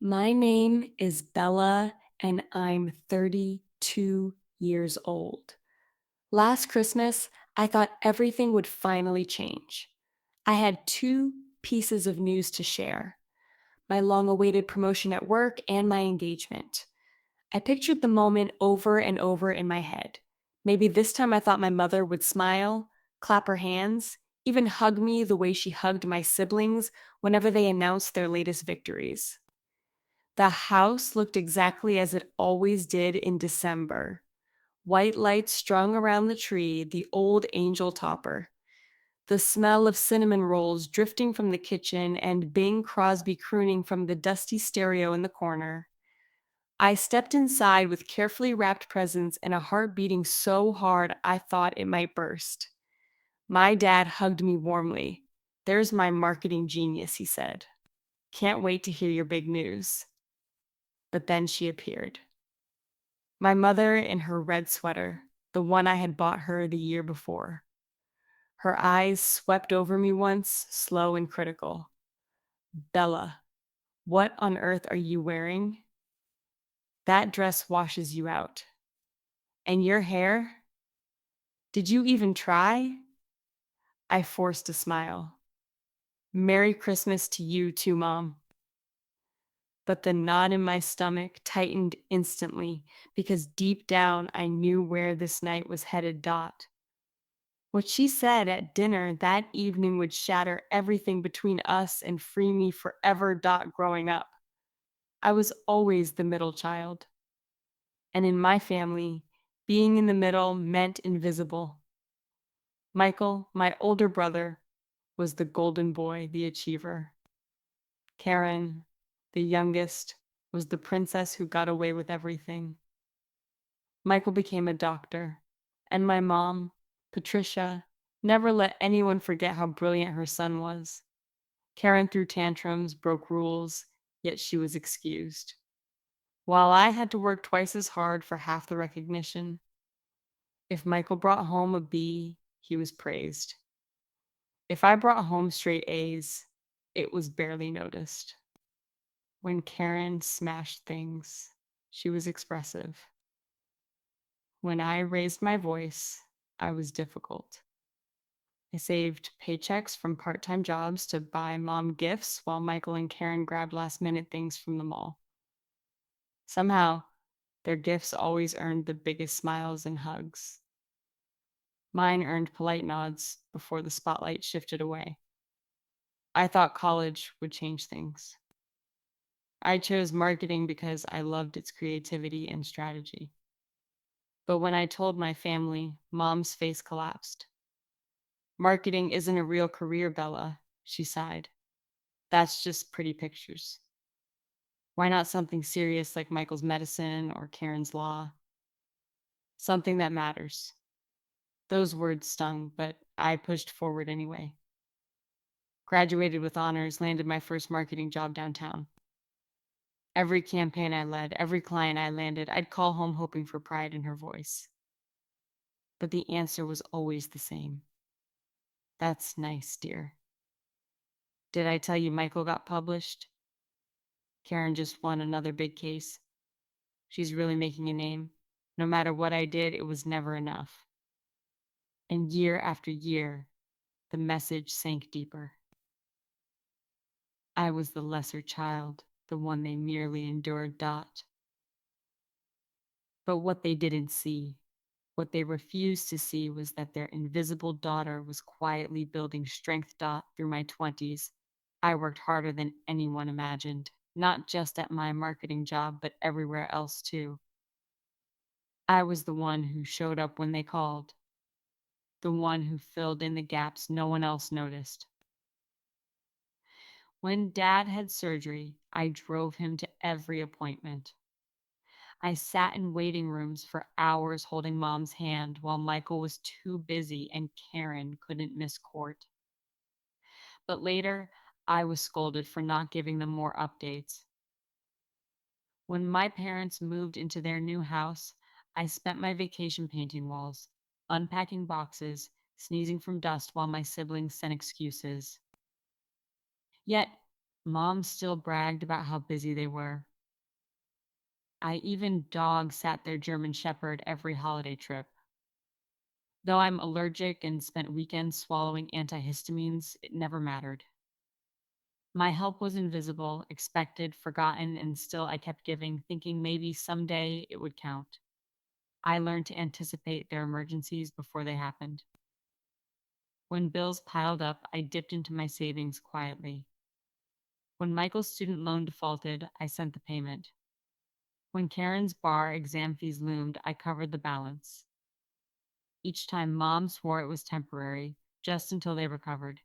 My name is Bella, and I'm 32 years old. Last Christmas, I thought everything would finally change. I had two pieces of news to share: my long awaited promotion at work and my engagement. I pictured the moment over and over in my head. Maybe this time I thought my mother would smile, clap her hands, even hug me the way she hugged my siblings whenever they announced their latest victories. The house looked exactly as it always did in December. White lights strung around the tree, the old angel topper. The smell of cinnamon rolls drifting from the kitchen and Bing Crosby crooning from the dusty stereo in the corner. I stepped inside with carefully wrapped presents and a heart beating so hard I thought it might burst. My dad hugged me warmly. "There's my marketing genius," he said. "Can't wait to hear your big news." But then she appeared. My mother in her red sweater, the one I had bought her the year before. Her eyes swept over me once, slow and critical. "Bella, what on earth are you wearing? That dress washes you out. And your hair? Did you even try?" I forced a smile. "Merry Christmas to you too, Mom." But the knot in my stomach tightened instantly because deep down I knew where this night was headed. What she said at dinner that evening would shatter everything between us and free me forever. Growing up, I was always the middle child. And in my family, being in the middle meant invisible. Michael, my older brother, was the golden boy, the achiever. Karen, the youngest, was the princess who got away with everything. Michael became a doctor, and my mom, Patricia, never let anyone forget how brilliant her son was. Karen threw tantrums, broke rules, yet she was excused. While I had to work twice as hard for half the recognition. If Michael brought home a B, he was praised. If I brought home straight A's, it was barely noticed. When Karen smashed things, she was expressive. When I raised my voice, I was difficult. I saved paychecks from part time jobs to buy mom gifts while Michael and Karen grabbed last minute things from the mall. Somehow, their gifts always earned the biggest smiles and hugs. Mine earned polite nods before the spotlight shifted away. I thought college would change things. I chose marketing because I loved its creativity and strategy. But when I told my family, Mom's face collapsed. "Marketing isn't a real career, Bella," she sighed. "That's just pretty pictures. Why not something serious like Michael's medicine or Karen's law? Something that matters." Those words stung, but I pushed forward anyway. Graduated with honors, landed my first marketing job downtown. Every campaign I led, every client I landed, I'd call home hoping for pride in her voice. But the answer was always the same: "That's nice, dear. Did I tell you Michael got published? Karen just won another big case. She's really making a name. No matter what I did, it was never enough." And year after year, the message sank deeper. I was the lesser child, the one they merely endured. But what they didn't see, what they refused to see, was that their invisible daughter was quietly building strength. Through my 20s, I worked harder than anyone imagined, not just at my marketing job, but everywhere else too. I was the one who showed up when they called, the one who filled in the gaps no one else noticed. When Dad had surgery, I drove him to every appointment. I sat in waiting rooms for hours holding Mom's hand while Michael was too busy and Karen couldn't miss court. But later, I was scolded for not giving them more updates. When my parents moved into their new house, I spent my vacation painting walls, unpacking boxes, sneezing from dust while my siblings sent excuses. Yet, Mom still bragged about how busy they were. I even dog sat their German Shepherd every holiday trip. Though I'm allergic and spent weekends swallowing antihistamines, it never mattered. My help was invisible, expected, forgotten, and still I kept giving, thinking maybe someday it would count. I learned to anticipate their emergencies before they happened. When bills piled up, I dipped into my savings quietly. When Michael's student loan defaulted, I sent the payment. When Karen's bar exam fees loomed, I covered the balance. Each time, Mom swore it was temporary, just until they recovered.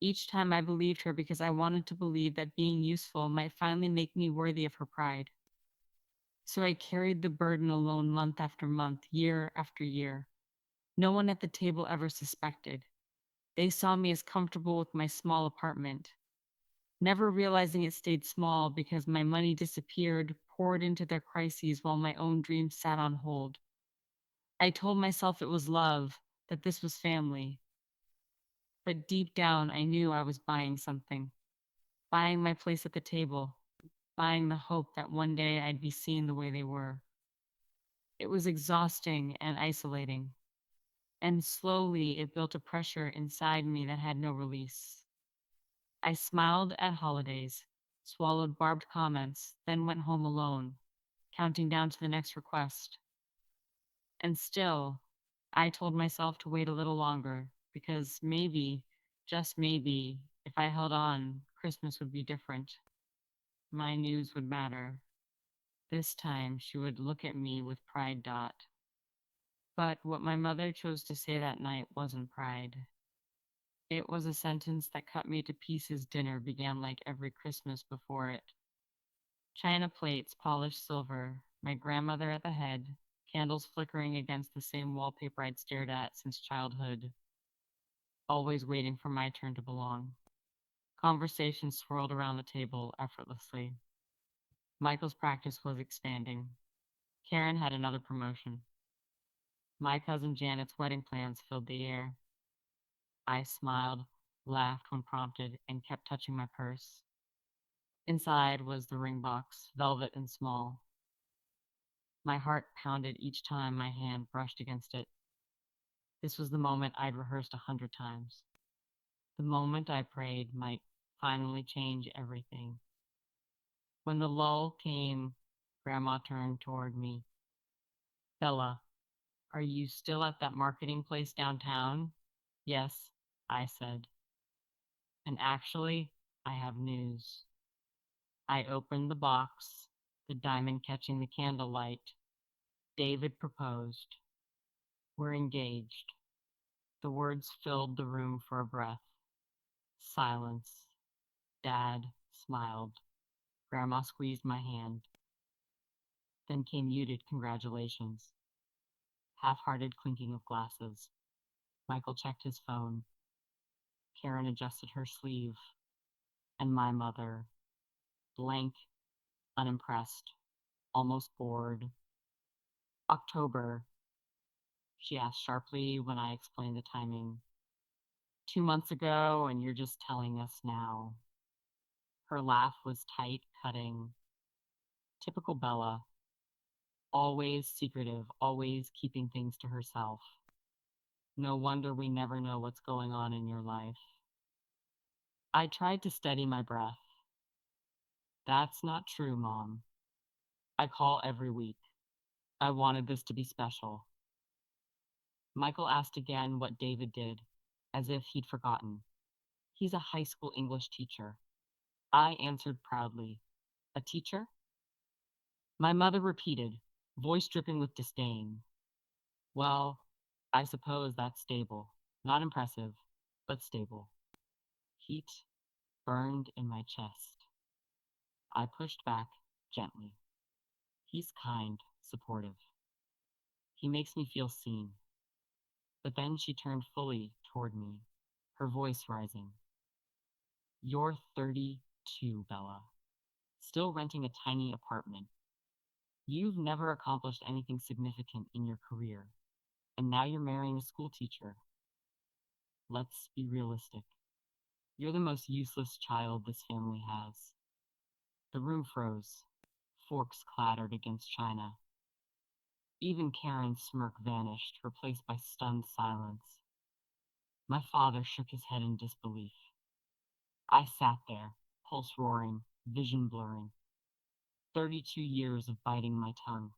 Each time, I believed her because I wanted to believe that being useful might finally make me worthy of her pride. So I carried the burden alone month after month, year after year. No one at the table ever suspected. They saw me as comfortable with my small apartment, never realizing it stayed small because my money disappeared, poured into their crises while my own dreams sat on hold. I told myself it was love, that this was family. But deep down, I knew I was buying something, buying my place at the table, buying the hope that one day I'd be seen the way they were. It was exhausting and isolating, and slowly it built a pressure inside me that had no release. I smiled at holidays, swallowed barbed comments, then went home alone, counting down to the next request. And still, I told myself to wait a little longer because maybe, just maybe, if I held on, Christmas would be different. My news would matter. This time she would look at me with pride. But what my mother chose to say that night wasn't pride. It was a sentence that cut me to pieces. Dinner began like every Christmas before it. China plates, polished silver, my grandmother at the head, candles flickering against the same wallpaper I'd stared at since childhood, always waiting for my turn to belong. Conversation swirled around the table effortlessly. Michael's practice was expanding. Karen had another promotion. My cousin Janet's wedding plans filled the air. I smiled, laughed when prompted, and kept touching my purse. Inside was the ring box, velvet and small. My heart pounded each time my hand brushed against it. This was the moment I'd rehearsed 100 times. The moment I prayed might finally change everything. When the lull came, Grandma turned toward me. Bella, are you still at that marketing place downtown? Yes, I said. And actually, I have news. I opened the box, the diamond catching the candlelight. David proposed. We're engaged. The words filled the room for a breath. Silence. Dad smiled. Grandma squeezed my hand. Then came muted congratulations. Half-hearted clinking of glasses. Michael checked his phone. Karen adjusted her sleeve. And my mother, blank, unimpressed, almost bored. October, she asked sharply when I explained the timing. 2 months ago, and you're just telling us now. Her laugh was tight, cutting. Typical Bella, always secretive, always keeping things to herself. No wonder we never know what's going on in your life. I tried to steady my breath. That's not true, Mom. I call every week. I wanted this to be special. Michael asked again what David did, as if he'd forgotten. He's a high school English teacher. I answered proudly. A teacher? My mother repeated, voice dripping with disdain. Well, I suppose that's stable. Not impressive, but stable. Heat burned in my chest. I pushed back gently. He's kind, supportive. He makes me feel seen. But then she turned fully toward me, her voice rising. You're 32, Bella. Still renting a tiny apartment. You've never accomplished anything significant in your career. And now you're marrying a school teacher. Let's be realistic. You're the most useless child this family has. The room froze. Forks clattered against china. Even Karen's smirk vanished, replaced by stunned silence. My father shook his head in disbelief. I sat there, pulse roaring, vision blurring. 32 years of biting my tongue.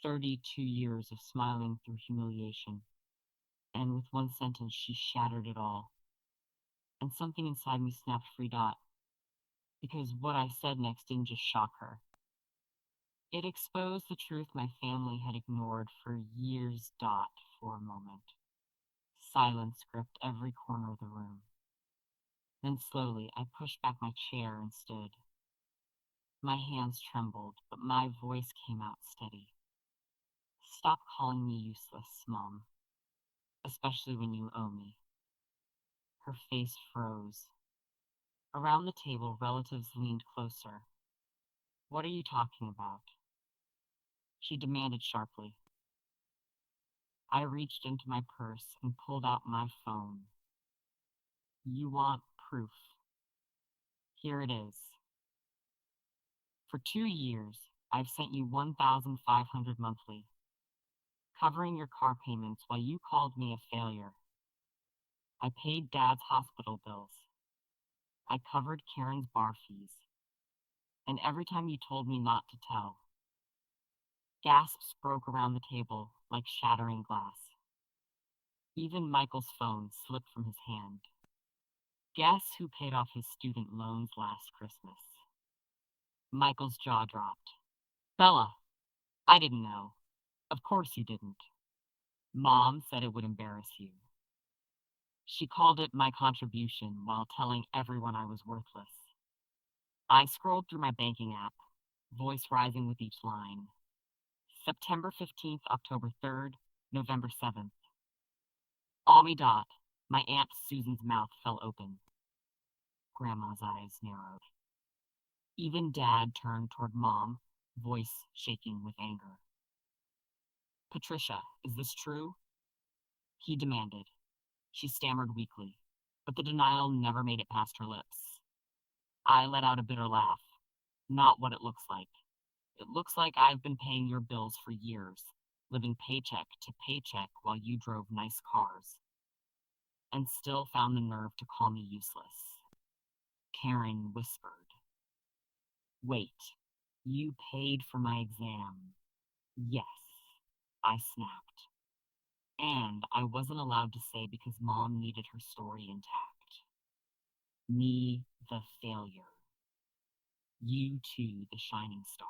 32 years of smiling through humiliation. And with one sentence, she shattered it all. And something inside me snapped free dot, because what I said next didn't just shock her. It exposed the truth my family had ignored for years dot for a moment. Silence gripped every corner of the room. Then slowly I pushed back my chair and stood. My hands trembled, but my voice came out steady. Stop calling me useless, Mom, especially when you owe me. Her face froze. Around the table, relatives leaned closer. What are you talking about? She demanded sharply. I reached into my purse and pulled out my phone. You want proof? Here it is. For 2 years, I've sent you 1,500 monthly, covering your car payments while you called me a failure. I paid Dad's hospital bills. I covered Karen's bar fees. And every time you told me not to tell, gasps broke around the table like shattering glass. Even Michael's phone slipped from his hand. Guess who paid off his student loans last Christmas? Michael's jaw dropped. Bella, I didn't know. Of course you didn't. Mom said it would embarrass you. She called it my contribution while telling everyone I was worthless. I scrolled through my banking app, voice rising with each line. September 15th, October 3rd, November 7th. Almy dot. My Aunt Susan's mouth fell open. Grandma's eyes narrowed. Even Dad turned toward Mom, voice shaking with anger. Patricia, is this true? He demanded. She stammered weakly, but the denial never made it past her lips. I let out a bitter laugh. Not what it looks like. It looks like I've been paying your bills for years, living paycheck to paycheck while you drove nice cars, and still found the nerve to call me useless. Karen whispered. Wait, you paid for my exam. Yes, I snapped. And I wasn't allowed to say because Mom needed her story intact. Me, the failure. You two, the shining stars.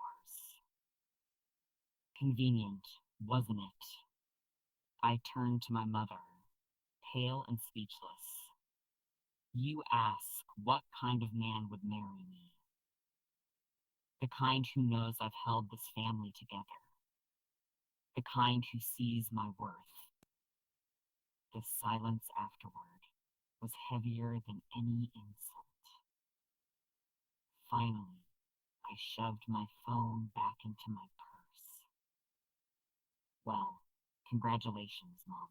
Convenient, wasn't it? I turned to my mother, pale and speechless. You ask what kind of man would marry me? The kind who knows I've held this family together. The kind who sees my worth. The silence afterward was heavier than any insult. Finally, I shoved my phone back into my purse. Well, congratulations, Mom.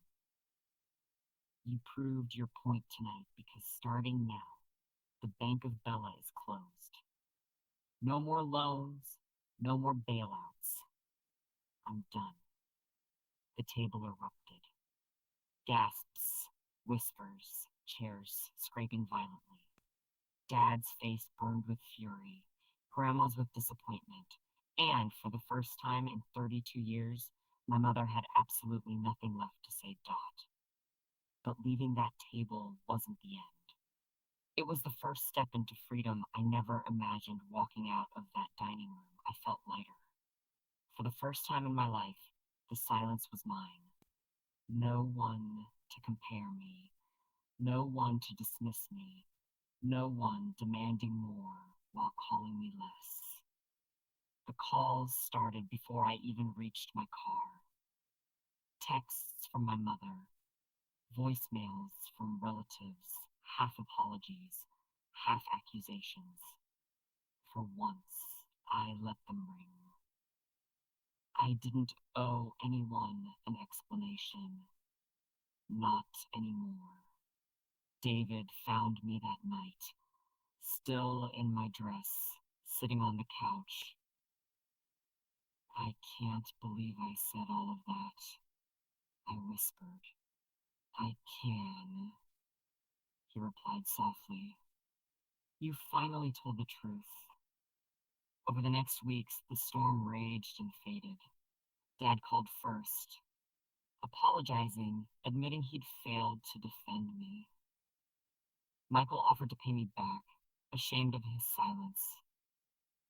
You proved your point tonight because starting now, the Bank of Bella is closed. No more loans, no more bailouts. I'm done. The table erupted. Gasps, whispers, chairs scraping violently. Dad's face burned with fury, Grandma's with disappointment, and for the first time in 32 years, my mother had absolutely nothing left to say dot. But leaving that table wasn't the end. It was the first step into freedom I never imagined walking out of that dining room. I felt lighter. For the first time in my life, the silence was mine. No one to compare me, no one to dismiss me, no one demanding more while calling me less. The calls started before I even reached my car. Texts from my mother, voicemails from relatives, half apologies, half accusations. For once, I let them ring. I didn't owe anyone an explanation. Not anymore. David found me that night, still in my dress, sitting on the couch. I can't believe I said all of that, I whispered. I can, he replied softly. You finally told the truth. Over the next weeks, the storm raged and faded. Dad called first, apologizing, admitting he'd failed to defend me. Michael offered to pay me back, ashamed of his silence.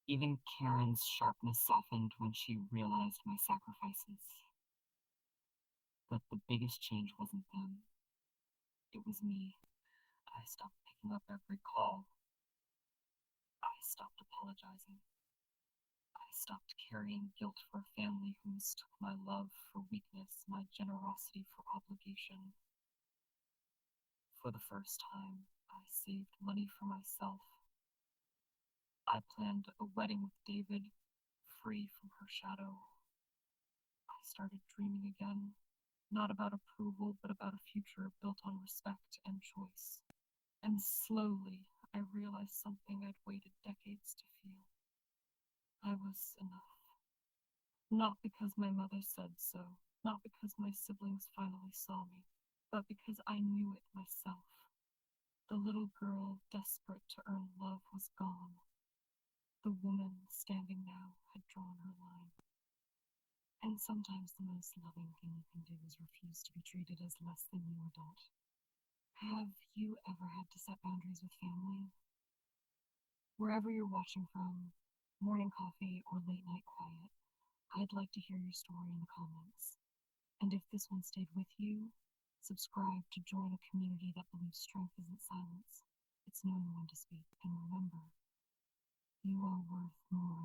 Even Karen's sharpness softened when she realized my sacrifices. But the biggest change wasn't them, it was me. I stopped picking up every call. I stopped apologizing. I stopped carrying guilt for a family who mistook my love for weakness, my generosity for obligation. For the first time, I saved money for myself. I planned a wedding with David, free from her shadow. I started dreaming again, not about approval, but about a future built on respect and choice. And slowly, I realized something I'd waited decades to feel. I was enough. Not because my mother said so, not because my siblings finally saw me, but because I knew it myself. The little girl, desperate to earn love, was gone. The woman standing now had drawn her line. And sometimes the most loving thing you can do is refuse to be treated as less than you or don't. Have you ever had to set boundaries with family? Wherever you're watching from, morning coffee or late night quiet, I'd like to hear your story in the comments. And if this one stayed with you, subscribe to join a community that believes strength isn't silence. It's knowing when to speak. And remember, you are worth more